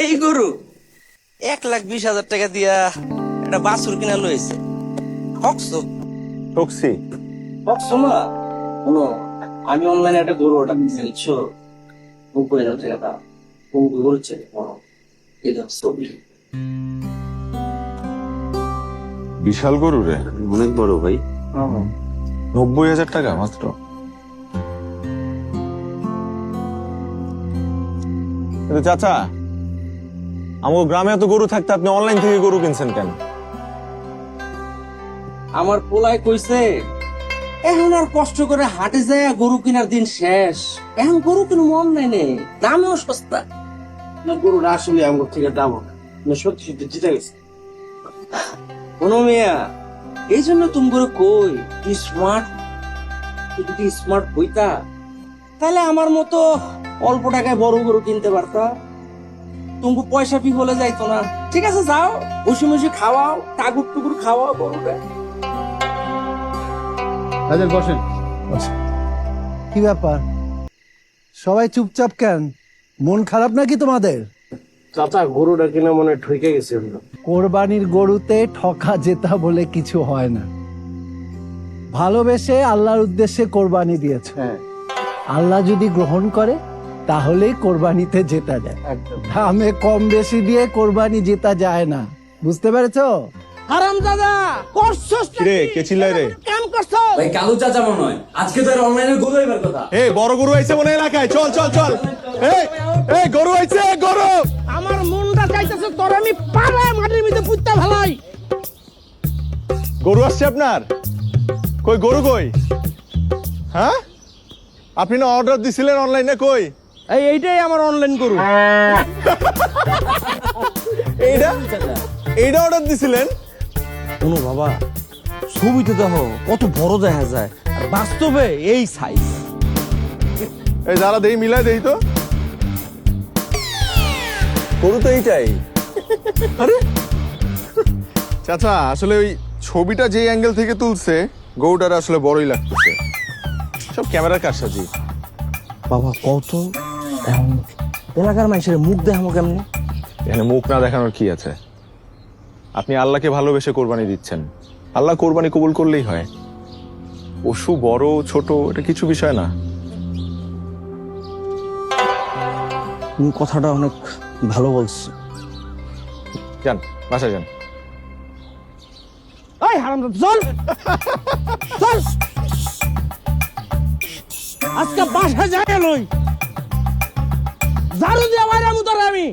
এই গরু 1,20,000 টাকা দিয়া একটা বাছুর কিনা লইছে। হকছো টক্সি হকছো না শোনো, আমি অনলাইনে একটা গরু অর্ডার দিচ্ছি বুঝছো, 90,000 টাকা দাম। কোন গরু চেয়ে এই দাম ছবি। বিশাল গরু রে, অনেক বড় ভাই। 90,000 টাকা মাত্র। কিন্তু চাচা, আমার গ্রামে এত গরু থাকতে আপনি অনলাইন থেকে গরু কিনছেন কেন? আমার পোলায় কইছে এখন আর কষ্ট করে হাটে যায় গরু কেনার দিন শেষ, এখন গরু কিনবো অনলাইনে, দামেও সস্তা। না গরুটা আসলে আমার থেকে দাম সত্যি সত্যি জিতে গেছে। কোনো মেয়া এই জন্য তুমি করে কই তুই স্মার্ট, তুই যদি স্মার্ট হইতা তাহলে আমার মতো অল্প টাকায় বড় গরু কিনতে পারতা, তুমি পয়সা পি বলে যাইতো না। ঠিক আছে যাও, বসে বসে খাওয়াও, টাকুর টুকুর খাওয়াও গরুটা। বসেন। কি ব্যাপার, সবাই চুপচাপ কেন? মন খারাপ নাকি তোমাদের? চাচা গরুটা কিনা মনে ঠকে গেছে। কোরবানির গরুতে ঠকা জেতা বলে কিছু হয় না। ভালোবেসে আল্লাহর উদ্দেশ্যে কোরবানি দিয়েছে, আল্লাহ যদি গ্রহণ করে তাহলেই কোরবানিতে জেতা যায়। দামে কম বেশি দিয়ে কোরবানি জেতা যায় না, বুঝতে পেরেছো? হারাম দাদা করছস রে কে চিল্লাই রে? কাম করছো ভাই কালু চাচা মনে হয় আজকে তো অনলাইনে গরু এবার কথা। এই বড় গরু আইছে মনে এলাকায়, চল চল চল। এই গরু আইছে, গরু। আমার মনটা চাইতেছে তোর আমি পাড়ায় মাটির মধ্যে পুঁততে ফেলাই। গরু আসছে আপনার? কই গরু কই? হ্যাঁ, আপনি না অর্ডার দিছিলেন অনলাইনে, কই? এইটাই আমার অনলাইন গরু। এইটা অর্ডার দিছিলেন? কোনো বাবা ছবিতে দেখো কত বড় দেখা যায়, আর বাস্তবে এই সাইজ। এই যারা দেই মিলাই দেই তো, গরু তো এইটাই। আরে চাচা, আসলে ওই ছবিটা যে অ্যাঙ্গেল থেকে তুলছে গরুটার আসলে বড়ই লাগতেছে, সব ক্যামেরার কারসাজি। বাবা কত এলাকার মানুষের মুখ দেখাবো কেমনি? এখানে মুখ না দেখানোর কি আছে? আপনি আল্লাহকে ভালোবেসে কোরবানি দিচ্ছেন, আল্লাহ কোরবানি কবুল করলেই হয়। পশু বড় ছোট এটা কিছু বিষয় না। তুমি কথাটা অনেক ভালো বলছো। যান বাসায় যান। এই হারাম চল চল, আজকে বাসায় যাই লই, ঝাড়ু দিয়ে বাইরে মুতরে আমি।